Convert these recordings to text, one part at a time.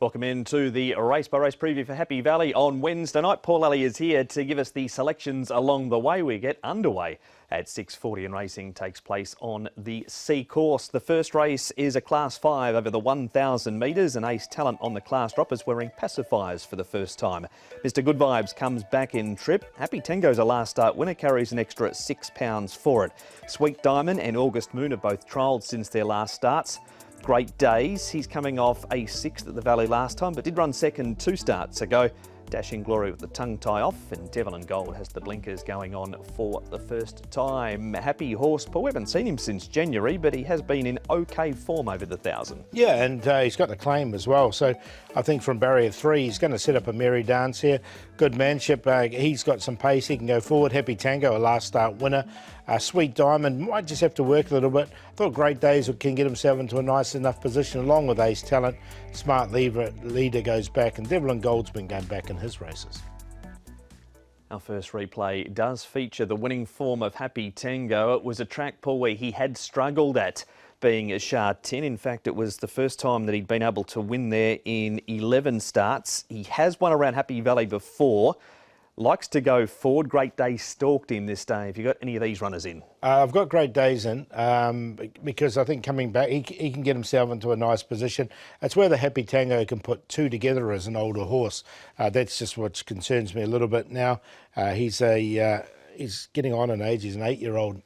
Welcome into the race-by-race preview for Happy Valley on Wednesday night. Paul Lally is here to give us the selections along the way. We get underway at 6:40 and racing takes place on the C course. The first race is a Class 5 over the 1,000 metres and Ace Talent on the class drop is wearing pacifiers for the first time. Mr Good Vibes comes back in trip. Happy Tango's a last start winner, carries an extra £6 for it. Sweet Diamond and August Moon have both trialled since their last starts. Great Days, he's coming off a 6th at the Valley last time, but did run second 2 starts ago. Dashing Glory with the tongue tie off, and Devil and Gold has the blinkers going on for the first time. Happy Horse Paul, we haven't seen him since January, but he has been in okay form over the 1,000. Yeah, and he's got the claim as well. So I think from barrier 3, he's going to set up a merry dance here. Good manship. He's got some pace. He can go forward. Happy Tango, a last start winner. Sweet Diamond might just have to work a little bit. I thought Great Days can get himself into a nice enough position along with Ace Talent. Smart leader goes back, and Devil and Gold's been going back in his races. Our first replay does feature the winning form of Happy Tango. It was a track, Paul, where he had struggled at being a Shah 10. In fact, it was the first time that he'd been able to win there in 11 starts. He has won around Happy Valley before. Likes to go forward. Great Days stalked him this day. Have you got any of these runners in? I've got Great Days in because I think coming back, he can get himself into a nice position. It's where the Happy Tango can put 2 together as an older horse. That's just what concerns me a little bit now. He's getting on in age. He's an 8-year-old.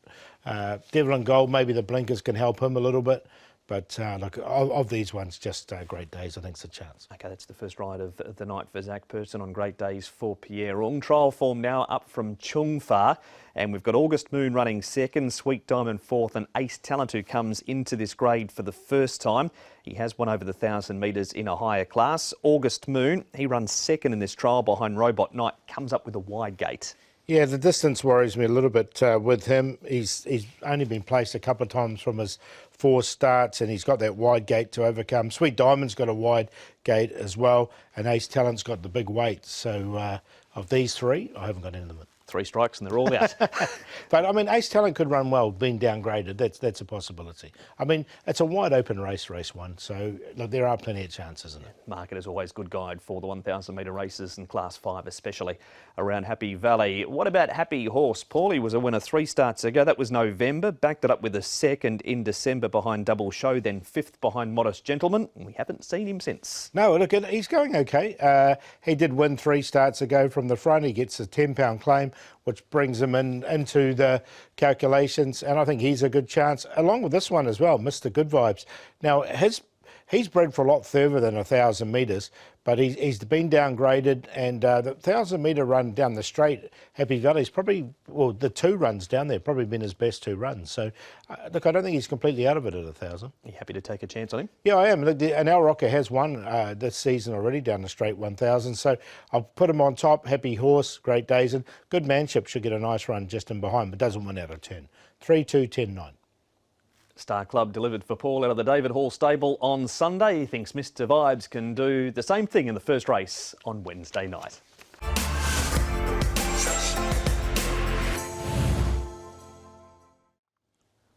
Devil and Gold, maybe the blinkers can help him a little bit. But look, of these ones, just Great Days, I think, is a chance. OK, that's the first ride of the night for Zach Person on Great Days for Pierre Ung. Trial form now up from Chung Fa. And we've got August Moon running second, Sweet Diamond fourth, and Ace Talent, who comes into this grade for the first time. He has won over the 1,000 metres in a higher class. August Moon, he runs second in this trial behind Robot Knight, comes up with a wide gate. Yeah, the distance worries me a little bit with him. He's only been placed a couple of times from his 4 starts, and he's got that wide gate to overcome. Sweet Diamond's got a wide gate as well, and Ace Talent's got the big weight. So of these 3, I haven't got any of them. 3 strikes and they're all out. But I mean, Ace Talent could run well, being downgraded. That's a possibility. I mean, it's a wide open race 1. So look, there are plenty of chances in it. Market is always good guide for the 1,000 metre races and Class 5, especially around Happy Valley. What about Happy Horse? Paulie was a winner 3 starts ago. That was November. Backed it up with a 2nd in December behind Double Show, then 5th behind Modest Gentleman. We haven't seen him since. No, look, he's going okay. He did win 3 starts ago from the front. He gets a £10 claim, which brings him into the calculations, and I think he's a good chance, along with this one as well, Mr Good Vibes. Now, he's bred for a lot further than 1,000 metres, but he's been downgraded, and the 1,000 metre run down the straight, Happy Valley's probably, well, the 2 runs down there probably been his best 2 runs. So, look, I don't think he's completely out of it at 1,000. Are you happy to take a chance on him? Yeah, I am. Look, and Al Rocker has won this season already down the straight 1,000. So I'll put him on top. Happy Horse, Great Days, and Good Manship should get a nice run just in behind, but doesn't win out of 10. 3, 2, 10, 9. Star Club delivered for Paul out of the David Hall stable on Sunday. He thinks Mr Vibes can do the same thing in the first race on Wednesday night.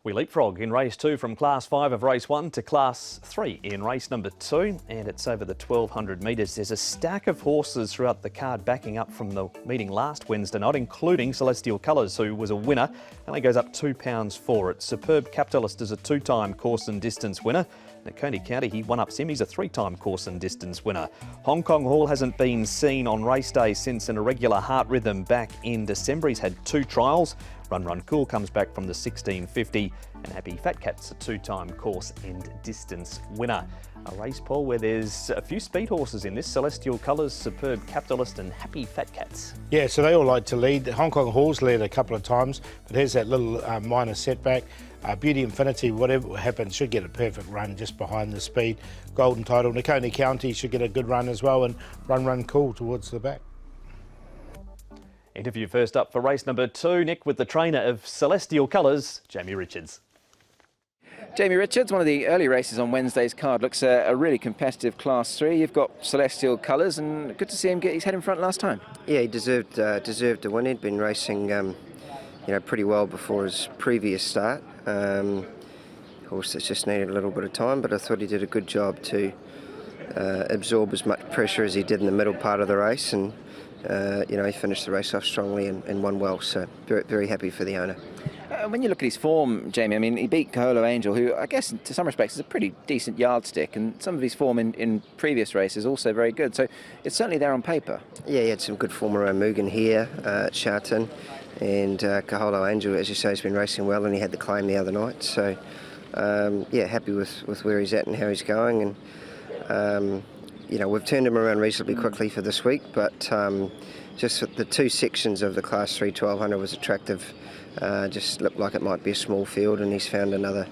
We leapfrog in race 2 from Class 5 of race 1 to Class 3 in race number 2, and it's over the 1,200 metres. There's a stack of horses throughout the card backing up from the meeting last Wednesday night, including Celestial Colours, who was a winner, only goes up £2 for it. Superb Capitalist is a 2-time course and distance winner. At Coney County, he won up Sim. He's a 3-time course and distance winner. Hong Kong Hall hasn't been seen on race day since an irregular heart rhythm back in December. He's had 2 trials. Run Cool comes back from the 1650, and Happy Fat Cat's a 2-time course and distance winner. A race, Paul, where there's a few speed horses in this: Celestial Colours, Superb Capitalist, and Happy Fat Cats. Yeah, so they all like to lead. Hong Kong Hall's led a couple of times, but here's that little minor setback. Beauty Infinity, whatever happens, should get a perfect run just behind the speed. Golden Title, Coney County should get a good run as well, and Run Cool towards the back. Interview first up for race number 2, Nick, with the trainer of Celestial Colours, Jamie Richards. Jamie Richards, one of the early races on Wednesday's card, looks a really competitive Class 3. You've got Celestial Colours, and good to see him get his head in front last time. Yeah, he deserved to win. He'd been racing, pretty well before his previous start. Horse that's just needed a little bit of time, but I thought he did a good job to absorb as much pressure as he did in the middle part of the race, and he finished the race off strongly and won well. So very, very happy for the owner. When you look at his form, Jamie, I mean, he beat Kaholo Angel, who I guess to some respects is a pretty decent yardstick, and some of his form in previous races also very good. So it's certainly there on paper. Yeah, he had some good form around Mugen here at Sharton, and Kaholo Angel, as you say, has been racing well, and he had the claim the other night. So happy with where he's at and how he's going, and we've turned him around reasonably quickly for this week, but just the two sections of the Class 3 1200 was attractive. Just looked like it might be a small field, and he's found another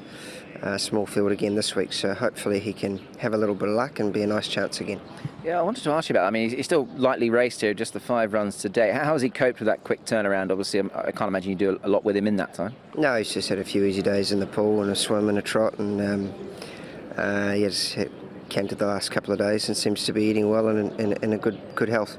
small field again this week, so hopefully he can have a little bit of luck and be a nice chance again. Yeah, I wanted to ask you about, I mean, he's still lightly raced here, just the 5 runs today. How has he coped with that quick turnaround? Obviously, I can't imagine you do a lot with him in that time. No, he's just had a few easy days in the pool and a swim and a trot, and he just came to the last couple of days and seems to be eating well and in a good health.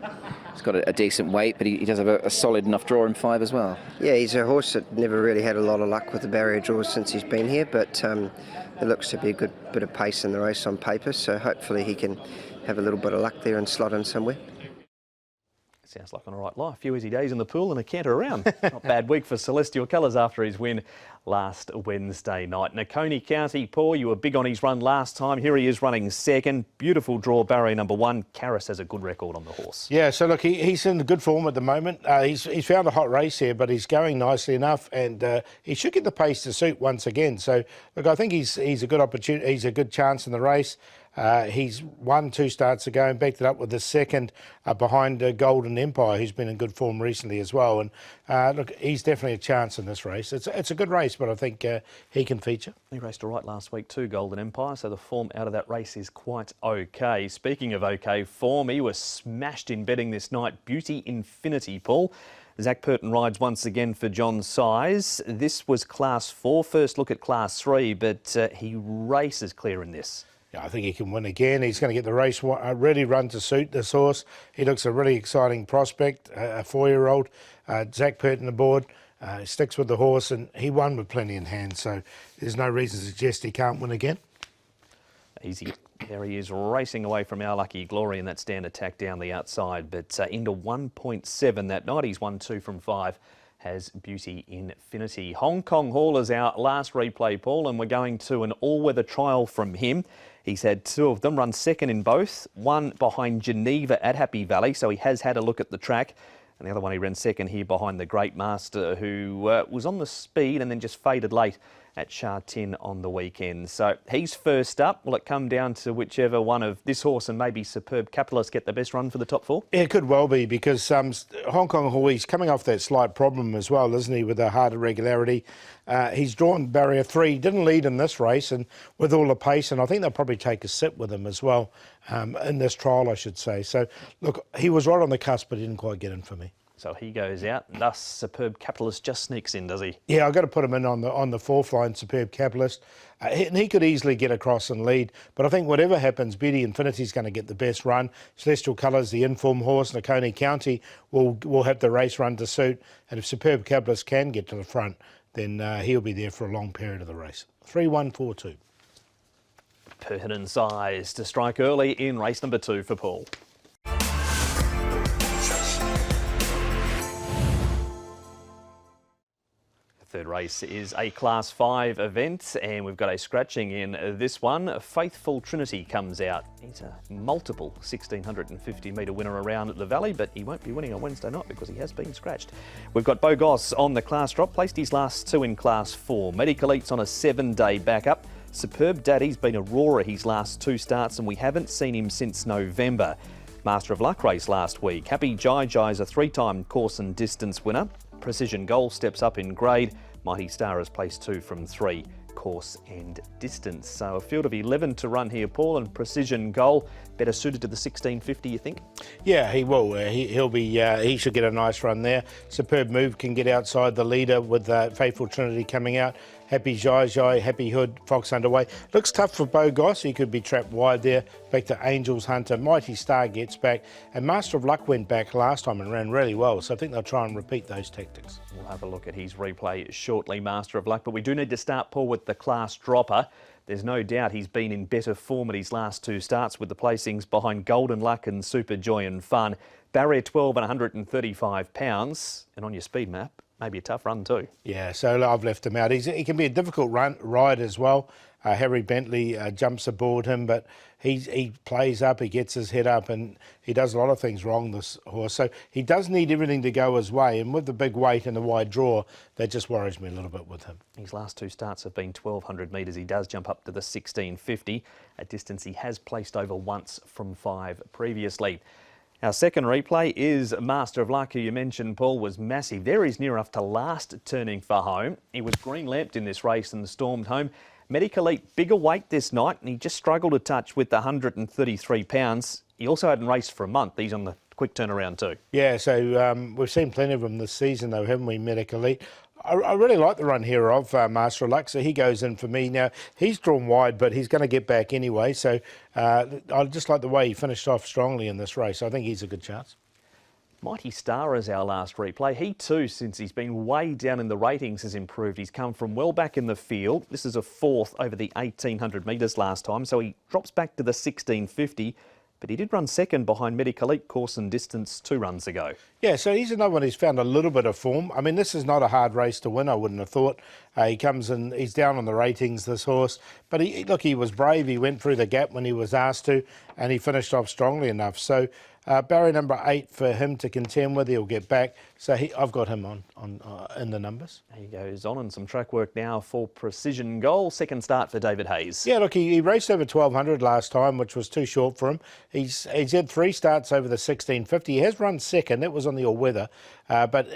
He's got a decent weight, but he does have a solid enough draw in 5 as well. Yeah, he's a horse that never really had a lot of luck with the barrier draws since he's been here, but it looks to be a good bit of pace in the race on paper, so hopefully he can have a little bit of luck there and slot in somewhere. Sounds like an all right life. A few easy days in the pool and a canter around. Not bad week for Celestial Colours after his win last Wednesday night. Nakoni County, Paul, you were big on his run last time. Here he is running second. Beautiful draw, barrier number 1. Karras has a good record on the horse. Yeah, so look, he's in good form at the moment. He's found a hot race here, but he's going nicely enough, and he should get the pace to suit once again. So look, I think he's a good opportunity. He's a good chance in the race. He's won 2 starts ago and backed it up with the second behind Golden Empire, who's been in good form recently as well. And look, he's definitely a chance in this race. It's a good race, but I think he can feature. He raced all right last week too, Golden Empire, so the form out of that race is quite okay. Speaking of okay form, he was smashed in betting this night. Beauty Infinity, Paul. Zach Purton rides once again for John Size. This was Class 4, first look at Class 3, but he races clear in this. Yeah, I think he can win again. He's going to get the race ready run to suit this horse. He looks a really exciting prospect, a 4-year-old. Zach Purton aboard, sticks with the horse, and he won with plenty in hand, so there's no reason to suggest he can't win again. Easy. There he is racing away from Our Lucky Glory in that stand attack down the outside, but into 1.7 that night. He's won 2 from 5. Has Beauty Infinity. Hong Kong Hall is our last replay, Paul, and we're going to an all-weather trial from him. He's had 2 of them, run second in both, one behind Geneva at Happy Valley, so he has had a look at the track. And the other one he ran second here behind the Great Master, who was on the speed and then just faded late at Shartin on the weekend. So he's first up. Will it come down to whichever one of this horse and maybe Superb Capitalist get the best run for the top 4? Yeah, it could well be, because Hong Kong Hall, he's coming off that slight problem as well, isn't he, with a hard irregularity. He's drawn barrier 3, didn't lead in this race, and with all the pace, and I think they'll probably take a sit with him as well in this trial, I should say. So, look, he was right on the cusp, but he didn't quite get in for me. So he goes out, and thus Superb Capitalist just sneaks in, does he? Yeah, I've got to put him in on the 4th line, Superb Capitalist. And he could easily get across and lead. But I think whatever happens, Beauty Infinity's going to get the best run. Celestial Colours, the informed horse, Nakoni County, will have the race run to suit. And if Superb Capitalist can get to the front, then he'll be there for a long period of the race. 3-1-4-2. Purton and Size to strike early in race number 2 for Paul. Third race is a Class 5 event, and we've got a scratching in this one. Faithful Trinity comes out. He's a multiple 1,650 metre winner around at the Valley, but he won't be winning on Wednesday night because he has been scratched. We've got Bogos on the class drop, placed his last 2 in Class 4. Medical Eats on a 7-day backup. Superb Daddy's been a roarer his last 2 starts, and we haven't seen him since November. Master of Luck race last week. Happy Jai Jai's a 3-time course and distance winner. Precision Goal steps up in grade. Mighty Star has placed 2 from 3, course and distance. So a field of 11 to run here, Paul, and Precision Goal better suited to the 1650, you think? Yeah, he will. He should get a nice run there. Superb Move can get outside the leader with Faithful Trinity coming out. Happy Jai Jai, Happy Hood, Fox underway. Looks tough for Bogos. He could be trapped wide there. Back to Angels Hunter. Mighty Star gets back. And Master of Luck went back last time and ran really well. So I think they'll try and repeat those tactics. We'll have a look at his replay shortly, Master of Luck. But we do need to start, Paul, with the class dropper. There's no doubt he's been in better form at his last two starts with the placings behind Golden Luck and Super Joy and Fun. Barrier 12 and £135. And on your speed map, maybe a tough run too. Yeah, so I've left him out. He can be a difficult ride as well. Harry Bentley jumps aboard him, but he plays up, he gets his head up, and he does a lot of things wrong, this horse. So he does need everything to go his way, and with the big weight and the wide draw, that just worries me a little bit with him. His last two starts have been 1,200 metres. He does jump up to the 1,650, a distance he has placed over once from 5 previously. Our second replay is Master of Luck, who you mentioned, Paul, was massive. There he's near enough to last turning for home. He was green lamped in this race and stormed home. Medicolite, bigger weight this night, and he just struggled a touch with the £133. He also hadn't raced for a month. He's on the quick turnaround too. Yeah, so we've seen plenty of them this season, though, haven't we, Medicolite? I really like the run here of Master of Luck, so he goes in for me. Now, he's drawn wide, but he's going to get back anyway, so I just like the way he finished off strongly in this race. I think he's a good chance. Mighty Star is our last replay. He too, since he's been way down in the ratings, has improved. He's come from well back in the field. This is a fourth over the 1,800 metres last time, so he drops back to the 1,650. But he did run second behind Medicolite course and distance 2 runs ago. Yeah, so he's another one who's found a little bit of form. I mean, this is not a hard race to win, I wouldn't have thought. He comes in, he's down on the ratings, this horse. But he was brave. He went through the gap when he was asked to, and he finished off strongly enough. So barrier number 8 for him to contend with. He'll get back. So I've got him on in the numbers. He goes on, and some track work now for Precision Goal. Second start for David Hayes. Yeah, look, he raced over 1,200 last time, which was too short for him. He's had 3 starts over the 1,650. He has run second. That was on the all-weather, but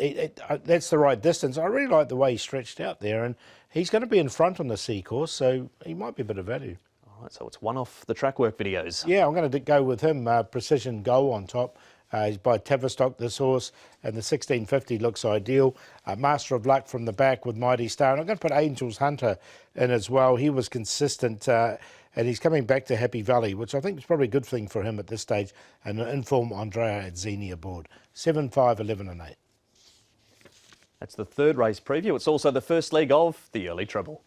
that's the right distance. I really like the way he stretched out there, and he's going to be in front on the C course, so he might be a bit of value. All right, so it's one off the track work videos. Yeah, I'm going to go with him, Precision Goal on top. He's by Tavistock, this horse, and the 1,650 looks ideal. Master of Luck from the back with Mighty Star. And I'm going to put Angels Hunter in as well. He was consistent, and he's coming back to Happy Valley, which I think is probably a good thing for him at this stage. And inform Andrea at Zeni aboard. 7, 5, 11 and 8. That's the third race preview. It's also the first leg of the early treble.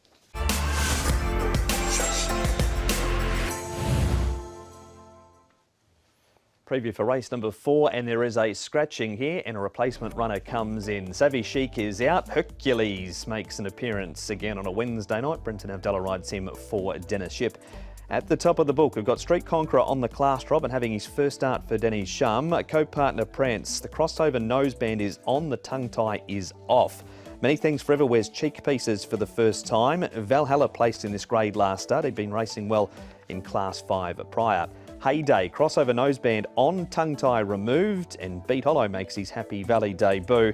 Preview for race number 4, and there is a scratching here and a replacement runner comes in. Savvy Chic is out. Hercules makes an appearance again on a Wednesday night. Brenton Abdallah rides him for Dennis Ship. At the top of the book, we've got Street Conqueror on the class drop and having his first start for Denny Shum. Co-partner Prance. The crossover noseband is on, the tongue tie is off. Many Things Forever wears cheek pieces for the first time. Valhalla placed in this grade last start. He'd been racing well in Class 5 prior. Heyday, crossover noseband on, tongue tie removed, and Beat Hollow makes his Happy Valley debut.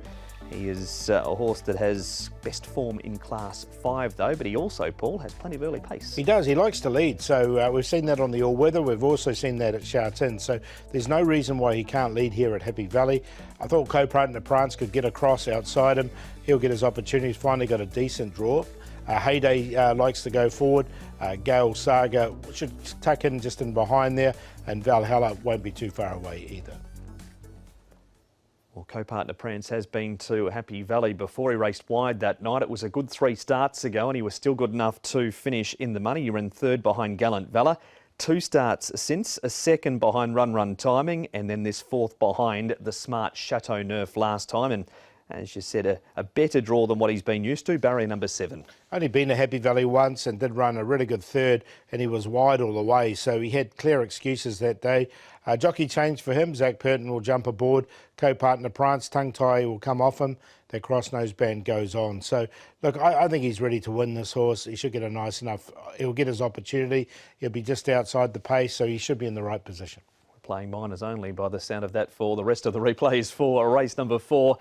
He is a horse that has best form in Class 5 though, but he also, Paul, has plenty of early pace. He does, he likes to lead, so we've seen that on the all-weather, we've also seen that at Shartin, so there's no reason why he can't lead here at Happy Valley. I thought co-partner Prance could get across outside him, he'll get his opportunities, finally got a decent draw. Heyday likes to go forward. Gale Saga should tuck in just in behind there, and Valhalla won't be too far away either. Well, co-partner Prance has been to Happy Valley before. He raced wide that night. It was a good 3 starts ago, and he was still good enough to finish in the money. He ran third behind Gallant Valor. 2 starts since, a second behind Run Timing, and then this 4th behind the smart Chateau Neuf last time. And as you said, a better draw than what he's been used to, barrier number 7. Only been to Happy Valley once and did run a really good 3rd, and he was wide all the way, so he had clear excuses that day. Jockey change for him, Zach Purton will jump aboard, co-partner Prance, tongue tie will come off him, the cross nose band goes on. So look, I think he's ready to win this horse. He should get a nice enough, he'll get his opportunity, he'll be just outside the pace, so he should be in the right position. We're playing minors only by the sound of that for the rest of the replays for race number 4.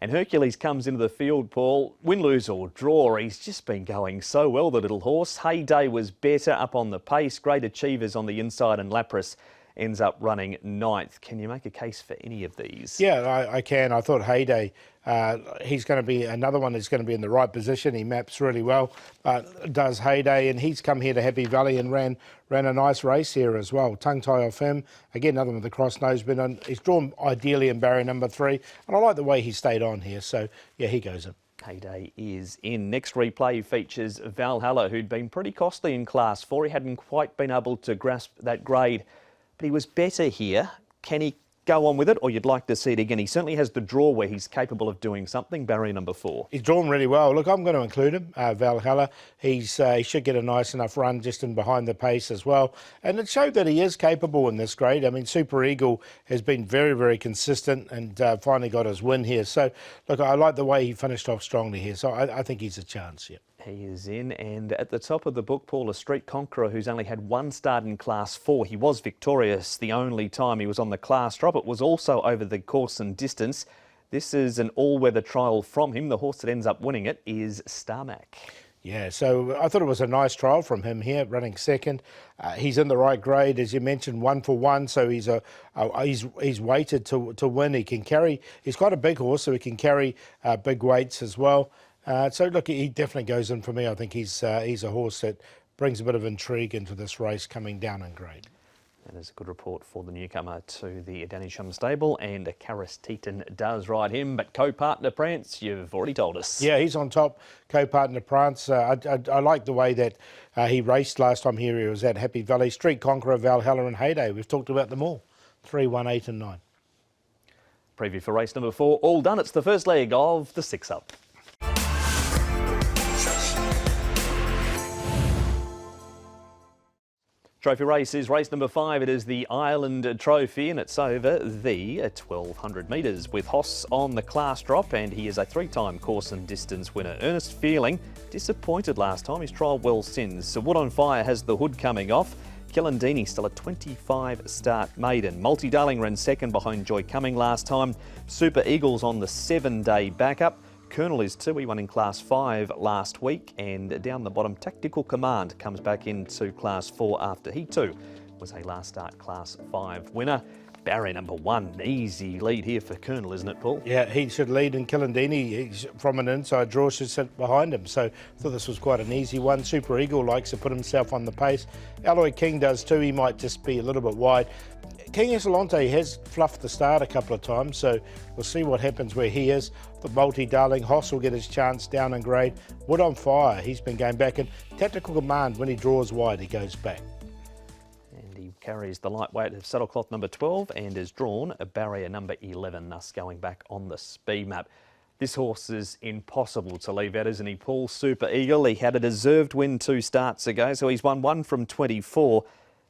And Hercules comes into the field, Paul. Win, lose or draw, he's just been going so well, the little horse. Heyday was better up on the pace. Great Achievers on the inside and Lapras ends up running 9th. Can you make a case for any of these? Yeah, I can. I thought Heyday, he's going to be another one that's going to be in the right position. He maps really well, does Heyday, and he's come here to Happy Valley and ran a nice race here as well. Tongue tie off him. Again, another one with the cross nose, but he's drawn ideally in barrier number 3, and I like the way he stayed on here. So, yeah, he goes in. Heyday is in. Next replay features Valhalla, who'd been pretty costly in Class 4. He hadn't quite been able to grasp that grade, but he was better here. Can he go on with it, or you'd like to see it again? He certainly has the draw where he's capable of doing something. Barrier number 4. He's drawn really well. Look, I'm going to include him, Valhalla. He should get a nice enough run just in behind the pace as well. And it showed that he is capable in this grade. I mean, Super Eagle has been very, very consistent and finally got his win here. So, look, I like the way he finished off strongly here. So I think he's a chance, yeah. He is in, and at the top of the book, Paul, a street conqueror who's only had one start in Class 4. He was victorious the only time he was on the class drop. It was also over the course and distance. This is an all-weather trial from him. The horse that ends up winning it is Starmac. Yeah, so I thought it was a nice trial from him here, running second. He's in the right grade, as you mentioned, 1 for 1. So he's weighted to win. He can carry. He's quite a big horse, so he can carry big weights as well. So look, he definitely goes in for me. I think he's a horse that brings a bit of intrigue into this race coming down in grade. That is a good report for the newcomer to the Danisham stable, and Karis Teaton does ride him, but co-partner Prance, you've already told us. Yeah, he's on top, co-partner Prance. I like the way that he raced last time here. He was at Happy Valley. Street Conqueror, Valhalla and Heyday. We've talked about them all, 3, 1, 8 and 9. Preview for race number 4, all done. It's the first leg of the 6-up. Trophy race is race number 5. It is the Ireland Trophy, and it's over the 1,200 metres with Hoss on the class drop, and he is a 3-time course and distance winner. Ernest Feeling, disappointed last time. He's trialled well since. So Wood on Fire has the hood coming off. Killandini still a 25-start maiden. Multi Darling ran second behind Joy Cumming last time. Super Eagles on the 7-day backup. Colonel is 2, he won in Class 5 last week, and down the bottom, Tactical Command comes back into Class 4 after he too was a last start Class 5 winner. Barrier number 1, easy lead here for Colonel, isn't it, Paul? Yeah, he should lead, and Killandini from an inside draw should sit behind him. So I thought this was quite an easy one. Super Eagle likes to put himself on the pace. Alloy King does too. He might just be a little bit wide. King Escalante has fluffed the start a couple of times, so we'll see what happens where he is. The multi-darling Hoss will get his chance down in grade. Wood on Fire, he's been going back, and Tactical Command, when he draws wide, he goes back. And he carries the lightweight of saddlecloth number 12 and is drawn a barrier number 11, thus going back on the speed map. This horse is impossible to leave out, isn't he, Paul? Super Eagle, he had a deserved win 2 starts ago, so he's won 1 from 24.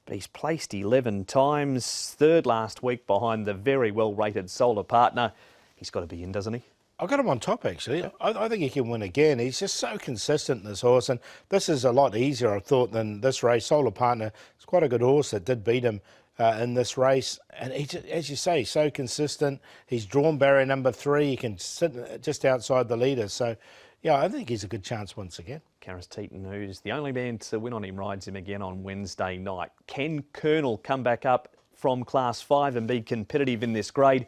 But he's placed 11 times, third last week behind the very well-rated Solar Partner. He's got to be in, doesn't he? I've got him on top, actually. I think he can win again. He's just so consistent, this horse, and this is a lot easier, I thought, than this race. Solar Partner is quite a good horse that did beat him in this race, and he, as you say, so consistent. He's drawn barrier number 3. He can sit just outside the leader, so yeah, I think he's a good chance once again. Karis Teaton, who's the only man to win on him, rides him again on Wednesday night. Can Colonel come back up from Class 5 and be competitive in this grade?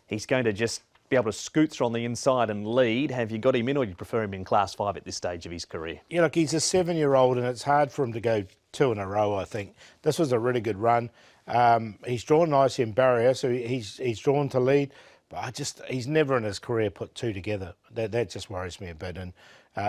He's going to just be able to scoot through on the inside and lead. Have you got him in, or do you prefer him in Class 5 at this stage of his career? Yeah, look, he's a 7-year-old, and it's hard for him to go 2 in a row, I think. This was a really good run. He's drawn nicely in barrier, so he's drawn to lead. But he's never in his career put 2 together. That just worries me a bit. And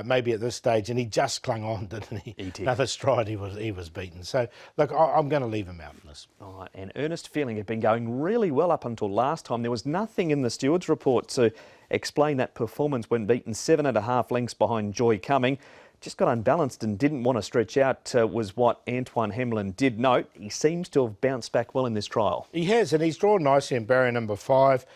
maybe at this stage, and he just clung on, didn't he? Another stride, he was beaten. So look, I'm going to leave him out in this. All right, and Ernest Feeling had been going really well up until last time. There was nothing in the stewards report to explain that performance when beaten 7.5 lengths behind Joy Cumming. Just got unbalanced and didn't want to stretch out, was what Antoine Hemlin did note. He seems to have bounced back well in this trial. He has, and he's drawn nicely in barrier number 5.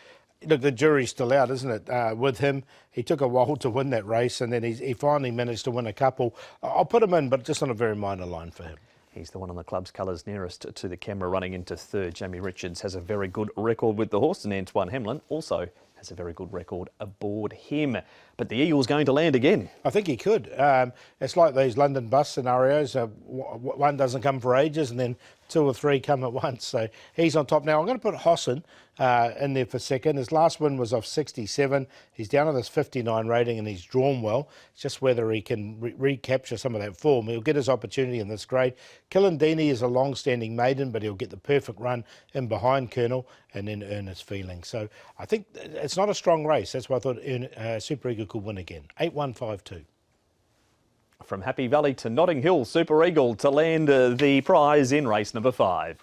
Look, the jury's still out, isn't it, with him. He took a while to win that race, and then he finally managed to win a couple. I'll put him in, but just on a very minor line for him. He's the one on the club's colours nearest to the camera, running into 3rd. Jamie Richards has a very good record with the horse, and Antoine Hemlin also has a very good record aboard him. But the Eagle's going to land again. I think he could. It's like these London bus scenarios. One doesn't come for ages, and then two or three come at once. So he's on top now. I'm going to put Hosson in there for second. His last win was off 67. He's down to this 59 rating and he's drawn well. It's just whether he can recapture some of that form. He'll get his opportunity in this grade. Kilindini is a long-standing maiden, but he'll get the perfect run in behind Colonel and then earn his feeling. So I think it's not a strong race. That's why I thought Super Eagle could win again. 8-1-5-2. From Happy Valley to Notting Hill, Super Eagle to land the prize in race number 5.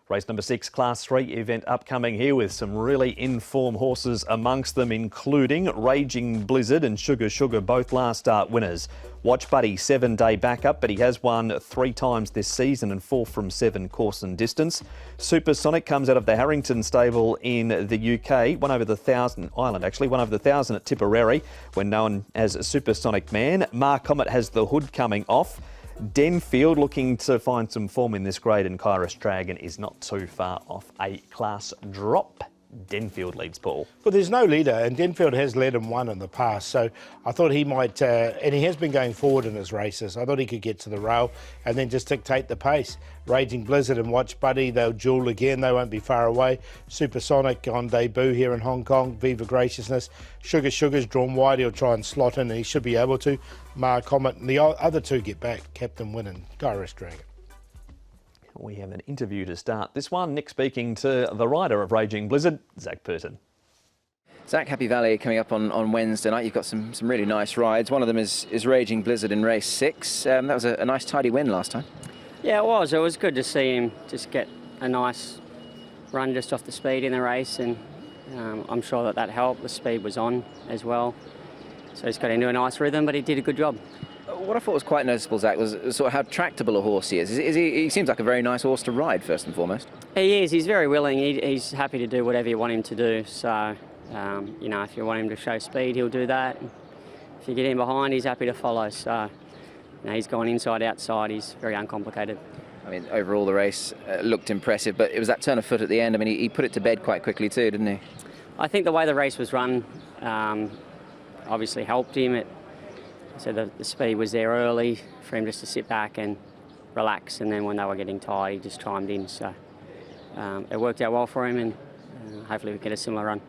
Race number 6, Class 3 event upcoming here with some really in-form horses amongst them, including Raging Blizzard and Sugar Sugar, both last start winners. Watch Buddy, 7-day backup, but he has won 3 times this season and 4 from 7 course and distance. Supersonic comes out of the Harrington stable in the UK, won over the 1,000 at Tipperary when known as Supersonic Man. Mar Comet has the hood coming off. Denfield looking to find some form in this grade, and Kairos Dragon is not too far off a class drop. Denfield leads, Paul. Well, there's no leader, and Denfield has led him one in the past, so I thought he might, and he has been going forward in his races. I thought he could get to the rail and then just dictate the pace. Raging Blizzard and Watch Buddy, they'll duel again. They won't be far away. Supersonic on debut here in Hong Kong. Viva Graciousness. Sugar Sugar's drawn wide. He'll try and slot in, and he should be able to. Mar Comet and the other two get back. Captain Win and Kairos Dragon. We have an interview to start this one. Nick speaking to the rider of Raging Blizzard, Zach Purton. Zach, Happy Valley coming up on Wednesday night. You've got some really nice rides. One of them is Raging Blizzard in race 6. That was a nice tidy win last time. Yeah, it was. It was good to see him just get a nice run just off the speed in the race, and I'm sure that helped. The speed was on as well. So he's got into a nice rhythm, but he did a good job. What I thought was quite noticeable, Zach, was sort of how tractable a horse he is. He seems like a very nice horse to ride, first and foremost. He is. He's very willing. He's happy to do whatever you want him to do. So, you know, if you want him to show speed, he'll do that. If you get in behind, he's happy to follow. So, you know, he's gone inside, outside. He's very uncomplicated. I mean, overall the race looked impressive, but it was that turn of foot at the end. I mean, he put it to bed quite quickly too, didn't he? I think the way the race was run obviously helped him. So the speed was there early for him just to sit back and relax, and then when they were getting tired, he just chimed in. So it worked out well for him, and hopefully we get a similar run.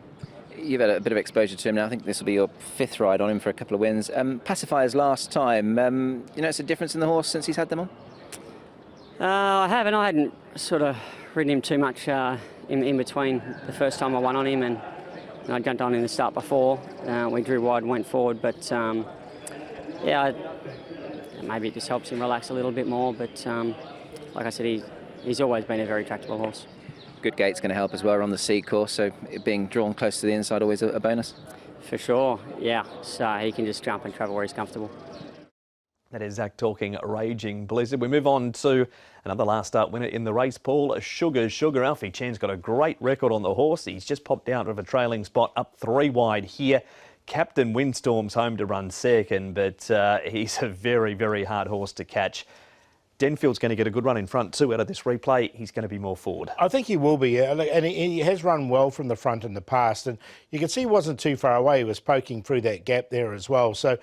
You've had a bit of exposure to him now. I think this will be your 5th ride on him for a couple of wins. Pacifiers last time, you notice a difference in the horse since he's had them on? I haven't. I hadn't sort of ridden him too much in between the first time I won on him, and I jumped on in the start before. We drew wide and went forward, but yeah, maybe it just helps him relax a little bit more. But like I said, he's always been a very tractable horse. Good gate's going to help as well on the seed course, so it being drawn close to the inside always a bonus. For sure, yeah. So he can just jump and travel where he's comfortable. That is Zach talking Raging Blizzard. We move on to another last start winner in the race, Paul. Sugar Sugar. Alfie Chen's got a great record on the horse. He's just popped out of a trailing spot, up 3 wide here. Captain Windstorm's home to run second, but he's a very, very hard horse to catch. Denfield's going to get a good run in front too out of this replay. He's going to be more forward. I think he will be, and he has run well from the front in the past, and you can see he wasn't too far away. He was poking through that gap there as well. So,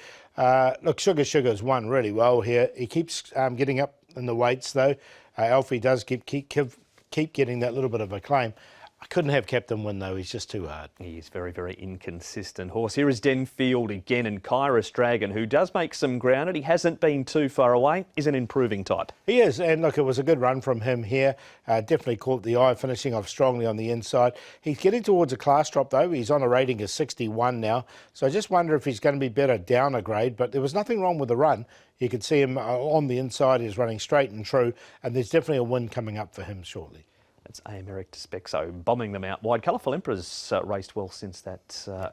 look, Sugar Sugar's won really well here. He keeps getting up in the weights though. Alfie does keep getting that little bit of a claim. I couldn't have kept him win though, he's just too hard. He is very, very inconsistent horse. Here is Denfield again, and Kairos Dragon, who does make some ground, and he hasn't been too far away, is an improving type. He is, and look, it was a good run from him here. Definitely caught the eye, finishing off strongly on the inside. He's getting towards a class drop though. He's on a rating of 61 now, so I just wonder if he's going to be better down a grade, but there was nothing wrong with the run. You could see him on the inside, he's running straight and true, and there's definitely a win coming up for him shortly. It's AM Eric to Spexo bombing them out wide. Colourful Emperor's raced well since that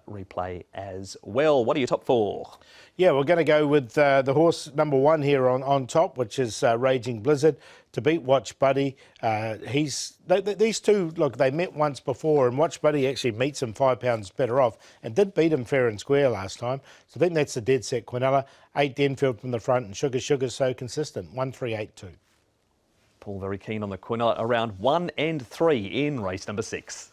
replay as well. What are your top 4? Yeah, we're going to go with the horse number 1 here on top, which is Raging Blizzard, to beat Watch Buddy. These two, look, they met once before, and Watch Buddy actually meets him 5 pounds better off and did beat him fair and square last time. So I think that's the dead set Quinella. 8 Denfield from the front, and Sugar Sugar's so consistent. 1-3-8-2. Paul very keen on the Quinella around 1 and 3 in race number 6.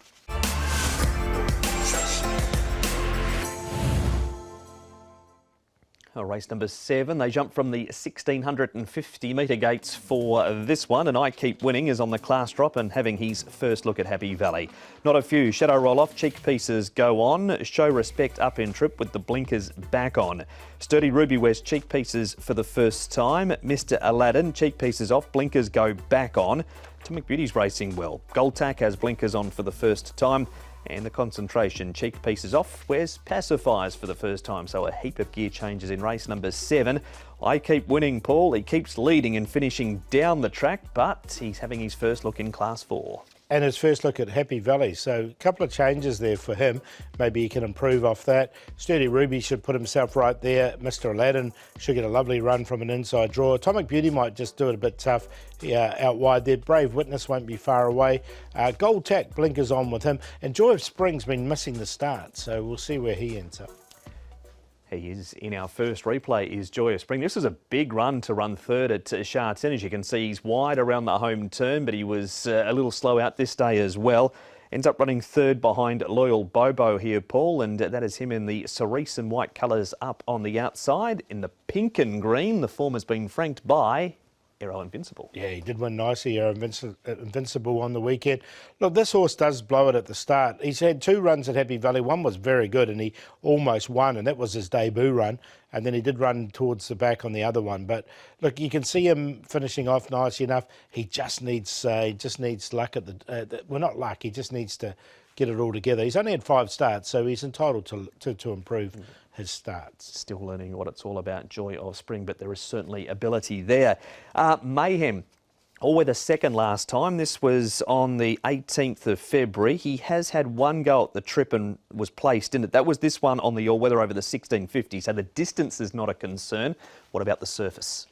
Race number 7, they jump from the 1650 metre gates for this one, and I Keep Winning is on the class drop and having his first look at Happy Valley. Not a few. Shadow Roll Off, Cheek Pieces go on. Show Respect up in trip with the blinkers back on. Sturdy Ruby wears Cheek Pieces for the first time. Mr Aladdin, Cheek Pieces off, blinkers go back on. Atomic Beauty's racing well. Gold Tack has blinkers on for the first time. And the Concentration, Cheek Pieces off, wears pacifiers for the first time. So a heap of gear changes in race number 7. I Keep Winning, Paul. He keeps leading and finishing down the track, but he's having his first look in Class 4. And his first look at Happy Valley. So a couple of changes there for him. Maybe he can improve off that. Sturdy Ruby should put himself right there. Mr Aladdin should get a lovely run from an inside draw. Atomic Beauty might just do it a bit tough out wide there. Brave Witness won't be far away. Gold Tack blinkers on with him. And Joy of Spring's been missing the start, so we'll see where he ends up. He is in our first replay is Joy of Spring. This was a big run to run third at Sharton. As you can see, he's wide around the home turn, but he was a little slow out this day as well. Ends up running third behind Loyal Bobo here, Paul, and that is him in the cerise and white colours up on the outside. In the pink and green, the form has been franked by Aero Invincible. Yeah, he did win nicely, Invincible on the weekend. Look, this horse does blow it at the start. He's had 2 runs at Happy Valley. One was very good and he almost won, and that was his debut run. And then he did run towards the back on the other one. But look, you can see him finishing off nice enough. He just needs luck at the well, not luck. He just needs to get it all together. He's only had 5 starts, so he's entitled to improve his starts. Still learning what it's all about, Joy of Spring, but there is certainly ability there. Mayhem, all-weather second last time. This was on the 18th of February. He has had 1 go at the trip and was placed in it. That was this one on the all-weather over the 1650, so the distance is not a concern. What about the surface?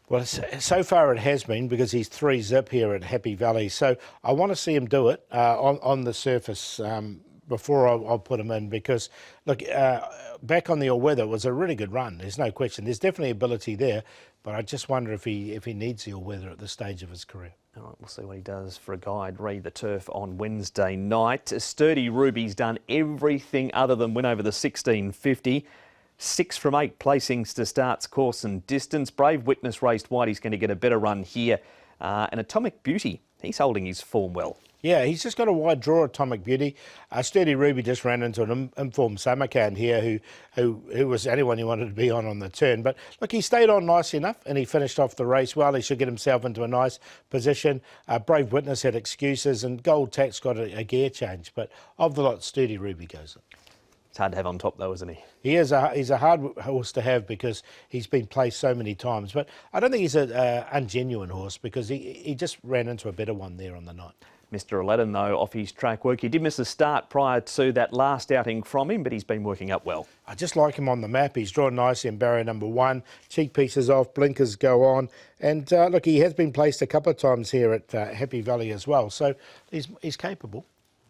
Well, so far it has been, because he's 3 zip here at Happy Valley. So I want to see him do it on the surface before I'll put him in, because, look, back on the all-weather it was a really good run. There's no question. There's definitely ability there, but I just wonder if he needs the all-weather at this stage of his career. All right, we'll see what he does for a guide. Read the turf on Wednesday night. Sturdy Ruby's done everything other than win over the 1650. 6 from 8 placings to starts, course and distance. Brave Witness raced wide. He's going to get a better run here. And Atomic Beauty, he's holding his form well. Yeah, he's just got a wide draw, Atomic Beauty. Sturdy Ruby just ran into an informed Samarkand here who was anyone you wanted to be on the turn. But look, he stayed on nice enough and he finished off the race well. He should get himself into a nice position. Brave Witness had excuses and Gold Tack's got a gear change. But of the lot, Sturdy Ruby goes in. It's hard to have on top though, isn't he? He's a hard horse to have because he's been placed so many times. But I don't think he's an ungenuine horse, because he just ran into a better one there on the night. Mr Aladdin, though, off his track work. He did miss a start prior to that last outing from him, but he's been working up well. I just like him on the map. He's drawn nicely in barrier number 1. Cheek pieces off, blinkers go on. And look, he has been placed a couple of times here at Happy Valley as well. So he's capable.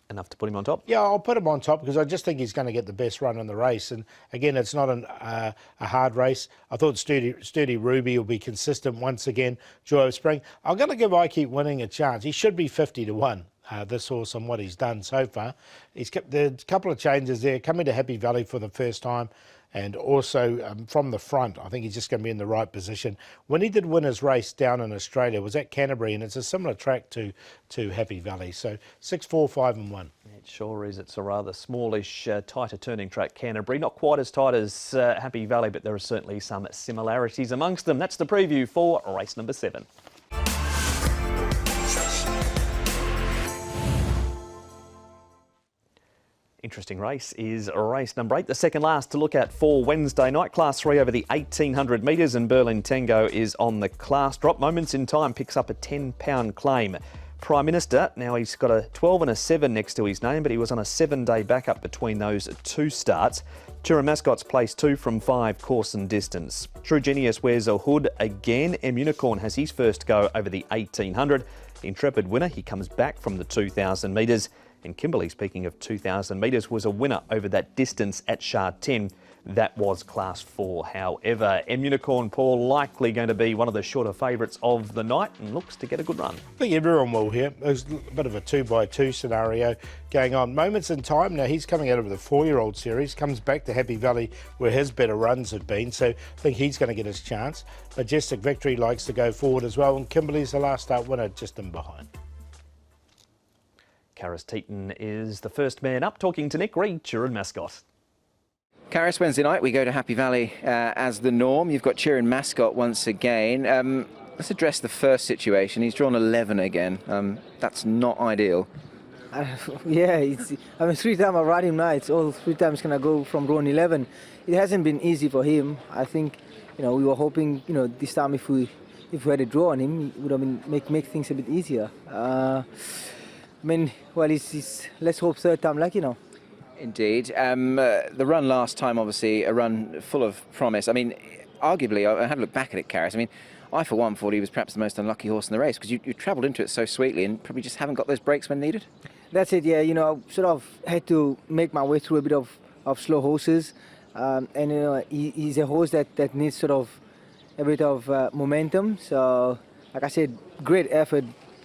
Enough to put him on top? Yeah, I'll put him on top because I just think he's going to get the best run in the race. And again, it's not a hard race. I thought Sturdy Ruby will be consistent once again. Joy of Spring. I'm going to give I Keep Winning a chance. He should be 50-1. This horse on what he's done so far. He's kept a couple of changes there, coming to Happy Valley for the first time, and also from the front, I think he's just going to be in the right position. When he did win his race down in Australia, it was at Canterbury, and it's a similar track to Happy Valley. So 6, 4, 5 and 1. It sure is. It's a rather smallish, tighter turning track, Canterbury. Not quite as tight as Happy Valley, but there are certainly some similarities amongst them. That's the preview for race number 7. Interesting race is race number 8, the second last to look at for Wednesday night. Class 3 over the 1800 metres, and Berlin Tango is on the class drop. Moments in Time picks up a £10 claim. Prime Minister, now he's got a 12 and a 7 next to his name, but he was on a 7-day backup between those 2 starts. Chura Mascot's placed 2 from 5, course and distance. True Genius wears a hood again. M Unicorn has his first go over the 1800. Intrepid winner, he comes back from the 2000 metres. And Kimberley, speaking of 2,000 metres, was a winner over that distance at Sharton. That was Class 4. However, McNamara Paul likely going to be one of the shorter favourites of the night and looks to get a good run. I think everyone will here. There's a bit of a 2x2 scenario going on. Moments in time. Now, he's coming out of the 4-year-old series, comes back to Happy Valley where his better runs have been, so I think he's going to get his chance. Majestic Victory likes to go forward as well, and Kimberley's the last start winner just in behind. Karis Teaton is the first man up, talking to Nick Reid, Turin Mascot. Karis, Wednesday night we go to Happy Valley as the norm. You've got Turin Mascot once again. Let's address the first situation. He's drawn 11 again. That's not ideal. Yeah, I mean, 3 times I ride him now. It's all 3 times gonna go from drawing 11. It hasn't been easy for him. I think, we were hoping, this time if we had a draw on him, it would have been make things a bit easier. I mean, well, let's hope third time lucky now. Indeed. The run last time, obviously, a run full of promise. I mean, arguably, I had a look back at it, Karis. I mean, I, for one, thought he was perhaps the most unlucky horse in the race because you travelled into it so sweetly and probably just haven't got those breaks when needed. That's it, yeah. I sort of had to make my way through a bit of slow horses. And, he's a horse that needs sort of a bit of momentum. So, like I said, great effort,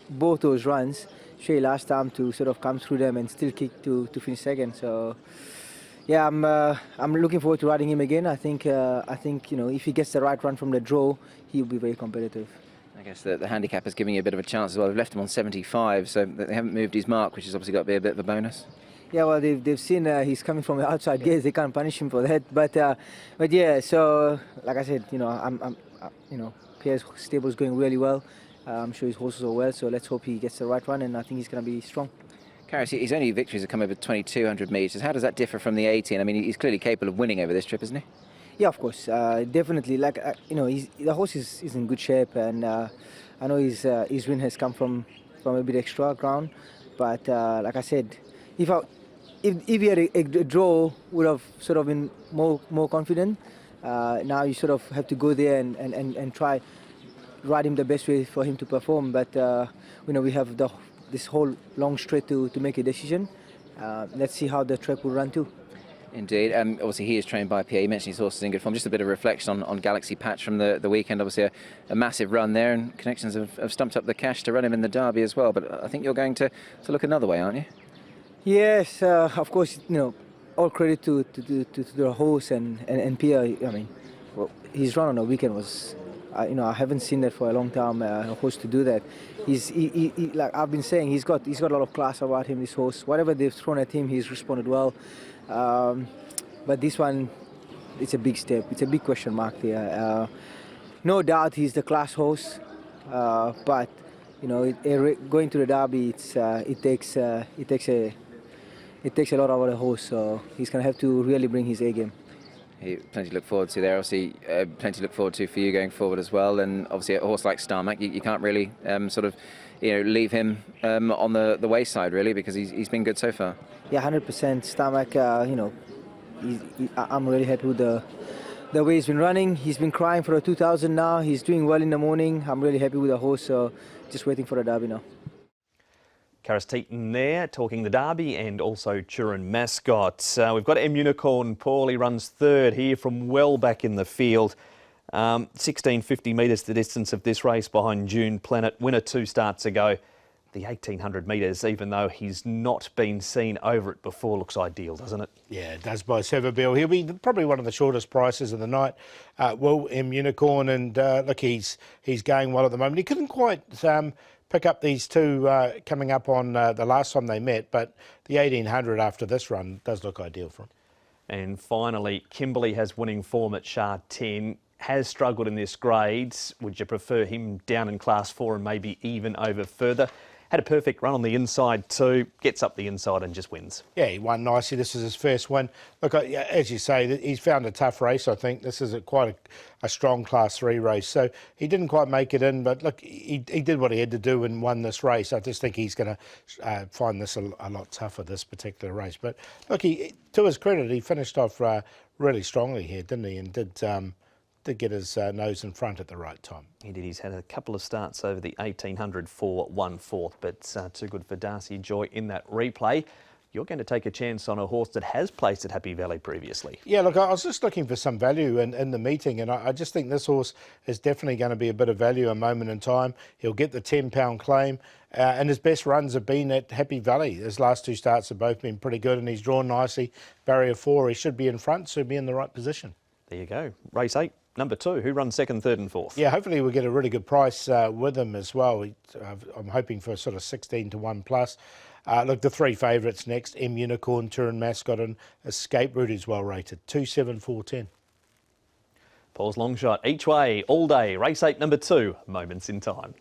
both those runs. Shay last time to sort of come through them and still kick to finish second. So, yeah, I'm looking forward to riding him again. I think if he gets the right run from the draw, he'll be very competitive. I guess the handicap is giving you a bit of a chance as well. They've left him on 75, so they haven't moved his mark, which has obviously got to be a bit of a bonus. Yeah, well, they've seen he's coming from the outside gates. They can't punish him for that. But yeah, so like I said, Pierre's stable's going really well. I'm sure his horses are well, so let's hope he gets the right run, and I think he's going to be strong. Karis, his only victories have come over 2,200 metres. How does that differ from the 18? I mean, he's clearly capable of winning over this trip, isn't he? Yeah, of course, definitely. Like the horse is in good shape, and I know his win has come from a bit extra ground. But like I said, if he had a draw, would have sort of been more confident. Now you sort of have to go there and try ride him the best way for him to perform. But we have this whole long straight to make a decision. Let's see how the track will run too. Indeed. Obviously, he is trained by Pierre. You mentioned his horses in good form. Just a bit of reflection on Galaxy Patch from the weekend. Obviously, a massive run there, and Connections have stumped up the cash to run him in the Derby as well. But I think you're going to look another way, aren't you? Yes, of course. All credit to the horse and Pierre. I mean, his run on the weekend was. I haven't seen that for a long time. A horse to do that. He like I've been saying, he's got a lot of class about him. This horse, whatever they've thrown at him, he's responded well. But this one, it's a big step. It's a big question mark there. No doubt he's the class horse, but going to the Derby, it takes a lot out of the horse. So he's gonna have to really bring his A game. Plenty to look forward to there. Obviously, plenty to look forward to for you going forward as well. And obviously, a horse like Starmac, you can't really leave him on the wayside really, because he's been good so far. Yeah, 100%. Starmac, I'm really happy with the way he's been running. He's been crying for a 2000 now. He's doing well in the morning. I'm really happy with the horse. So just waiting for the Derby now. Karis Teaton there, talking the Derby and also Turin Mascot. We've got McNamara Paul. He runs third here from well back in the field. 1650 metres the distance of this race behind June Planet. Winner 2 starts ago. The 1800 metres, even though he's not been seen over it before, looks ideal, doesn't it? Yeah, It does by Severbill. He'll be probably one of the shortest prices of the night. Will Unicorn, and look, he's going well at the moment. He couldn't quite pick up these two coming up on the last time they met, but the 1800 after this run does look ideal for him. And finally, Kimberley has winning form at Shah 10. Has struggled in this grade. Would you prefer him down in Class 4 and maybe even over further? Had a perfect run on the inside too, gets up the inside and just wins. Yeah, he won nicely. This is his first win. Look, as you say, he's found a tough race, I think. This is quite a strong Class 3 race. So he didn't quite make it in, but look, he did what he had to do and won this race. I just think he's going to find this a lot tougher, this particular race. But look, to his credit, he finished off really strongly here, didn't he? And did get his nose in front at the right time. He did. He's had a couple of starts over the 1800 for 1/4, but too good for Darcy Joy in that replay. you're going to take a chance on a horse that has placed at Happy Valley previously. Yeah, look, I was just looking for some value in the meeting, and I just think this horse is definitely going to be a bit of value a moment in time. He'll get the £10 claim, and his best runs have been at Happy Valley. His last 2 starts have both been pretty good, and he's drawn nicely. Barrier 4, he should be in front, so he'll be in the right position. There you go. Race 8, number 2. Who runs 2nd, 3rd and 4th? Yeah, hopefully we'll get a really good price with him as well. I'm hoping for sort of 16 to 1 plus. Look, the 3 favourites next, M Unicorn, Turin Mascot and Escape Route is well rated, 2, 7, 4, 10. Paul's long shot each way, all day. Race 8, number 2, Moments in Time.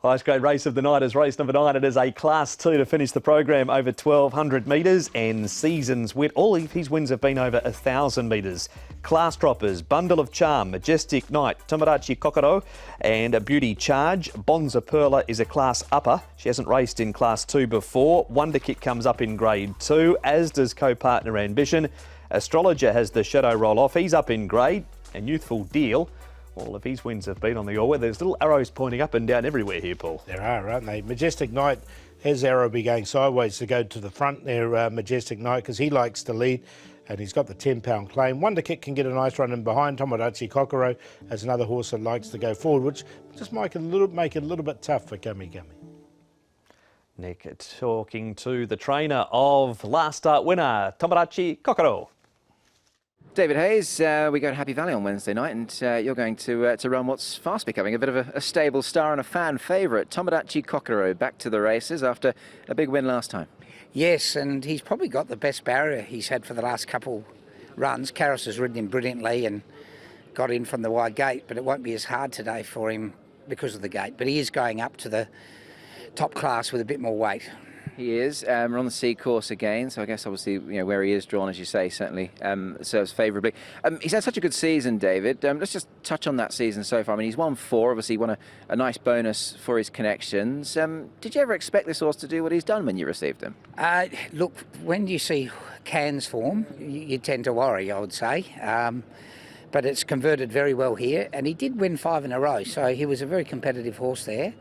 Highest grade race of the night is race number 9. It is a Class 2 to finish the program over 1,200 metres, and Seasons Wit. All of his wins have been over 1,000 metres. Class droppers, Bundle of Charm, Majestic Knight, Tomodachi Kokoro and a Beauty Charge. Bonza Perla is a class upper. She hasn't raced in Class 2 before. Wonder Kit comes up in grade 2, as does Co-Partner Ambition. Astrologer has the Shadow Roll Off. He's up in grade. And Youthful Deal, all of his wins have been on the all. There's little arrows pointing up and down everywhere here, Paul. There are, aren't they? Majestic Knight, his arrow be going sideways to go to the front there, Majestic Knight, because he likes to lead, and he's got the £10 claim. Wonder Kit can get a nice run in behind. Tomodachi Kokoro as another horse that likes to go forward, which just make it a little bit tough for Gummy Gummy. Nick talking to the trainer of last start winner, Tomodachi Kokoro. David Hayes, we go to Happy Valley on Wednesday night, and you're going to run what's fast becoming a bit of a stable star and a fan favourite. Tomodachi Kokoro back to the races after a big win last time. Yes, and he's probably got the best barrier he's had for the last couple runs. Karras has ridden him brilliantly and got in from the wide gate, but it won't be as hard today for him because of the gate. But he is going up to the top class with a bit more weight. He is. We're on the C course again, so I guess obviously where he is drawn, as you say, certainly serves favourably. He's had such a good season, David. Let's just touch on that season so far. I mean, he's won 4, obviously won a nice bonus for his connections. Did you ever expect this horse to do what he's done when you received him? Look, when you see Can's form, you tend to worry, I would say. But it's converted very well here, and he did win 5 in a row, so he was a very competitive horse there.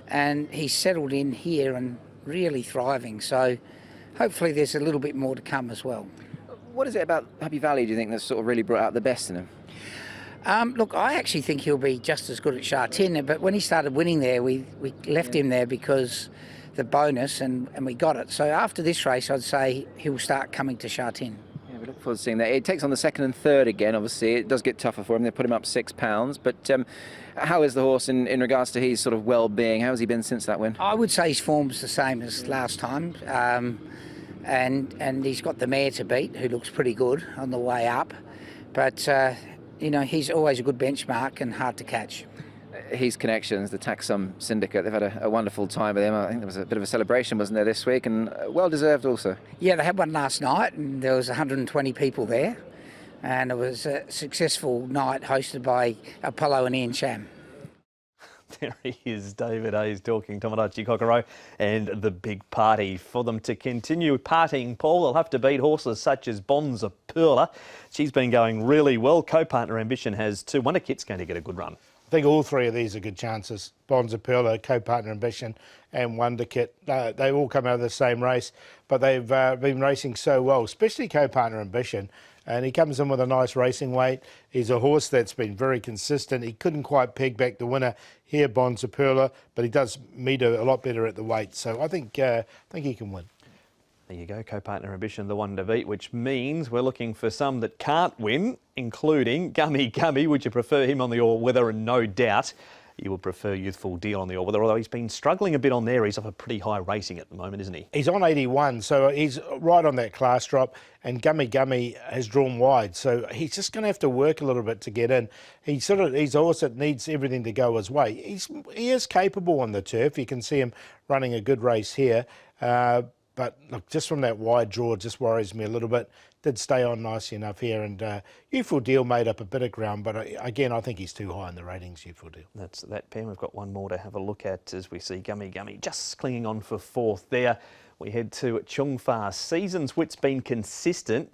And he's settled in here and really thriving, so hopefully there's a little bit more to come as well. What is it about Happy Valley, do you think, that's sort of really brought out the best in him? Look, I actually think he'll be just as good at Sha-Tin, but when he started winning there, we left him there because the bonus, and we got it. So after this race, I'd say he'll start coming to Sha-Tin. Yeah, we look forward to seeing that. It takes on the 2nd and 3rd again, obviously. It does get tougher for him. They put him up £6, but how is the horse in regards to his sort of well-being? How has he been since that win? I would say his form's the same as last time, and he's got the mare to beat, who looks pretty good on the way up. But he's always a good benchmark and hard to catch. His connections, the Taxum Syndicate, they've had a wonderful time with him. I think there was a bit of a celebration, wasn't there, this week, and well-deserved also. Yeah, they had one last night, and there was 120 people there. And it was a successful night hosted by Apollo and Ian Sham. There he is, David Hayes, talking Tomodachi Kokoro, and the big party. For them to continue partying, Paul, they'll have to beat horses such as Bonza Perla. She's been going really well. Co-Partner Ambition has 2. Wonder Kit's going to get a good run. I think all 3 of these are good chances. Bonza Perla, Co-Partner Ambition and Wonder Kit. They all come out of the same race, but they've been racing so well, especially Co-Partner Ambition. And he comes in with a nice racing weight. He's a horse that's been very consistent. He couldn't quite peg back the winner here, Bonza Perla, but he does meet a lot better at the weight. So I think he can win. There you go, Co-Partner Ambition, the one to beat, which means we're looking for some that can't win, including Gummy Gummy. Would you prefer him on the all-weather? And no doubt you would prefer Youthful Deal on the all-weather, although he's been struggling a bit on there. He's off a pretty high racing at the moment, isn't he? He's on 81, so he's right on that class drop, and Gummy Gummy has drawn wide, so he's just going to have to work a little bit to get in. He's a horse that needs everything to go his way. He is capable on the turf. You can see him running a good race here. But look, just from that wide draw, it just worries me a little bit. Did stay on nicely enough here, and Youthful Deal made up a bit of ground, but again, I think he's too high in the ratings, Youthful Deal. That's that, Pam. We've got one more to have a look at as we see Gummy Gummy just clinging on for 4th there. We head to Chung Fa. Seasons Wit's been consistent.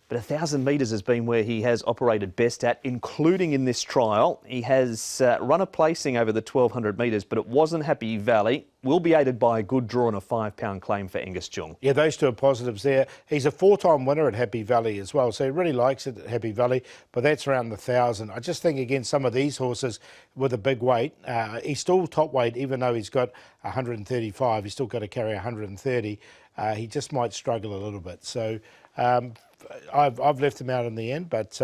But 1,000 metres has been where he has operated best at, including in this trial. He has run a placing over the 1,200 metres, but it wasn't Happy Valley. Will be aided by a good draw and a £5 claim for Angus Jung. Yeah, those two are positives there. He's a 4-time winner at Happy Valley as well, so he really likes it at Happy Valley, but that's around the 1,000. I just think against some of these horses with a big weight, he's still top weight, even though he's got 135, he's still got to carry 130. He just might struggle a little bit. So I've left him out in the end, but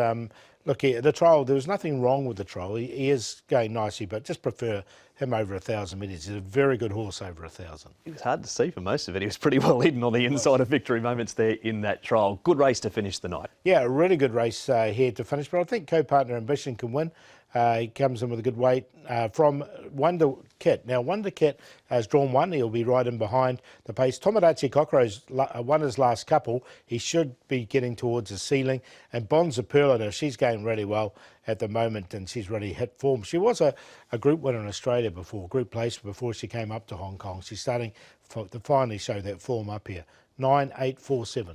look, the trial, there was nothing wrong with the trial. He is going nicely, but just prefer him over 1,000 metres. He's a very good horse over 1,000. It was hard to see for most of it. He was pretty well hidden on the inside of victory moments there in that trial. Good race to finish the night. Yeah, a really good race here to finish, but I think co-partner Ambition can win. He comes in with a good weight from Wonder Kit. Now, Wonder Kit has drawn one. He'll be right in behind the pace. Tomodachi Kokoro's won his last couple. He should be getting towards the ceiling. And Bonza Perla, she's going really well at the moment, and she's really hit form. She was a group winner in Australia before, group place before she came up to Hong Kong. She's starting to finally show that form up here. 9-8-4-7.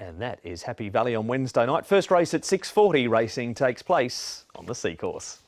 And that is Happy Valley on Wednesday night. First race at 6:40 racing takes place on the Seacourse.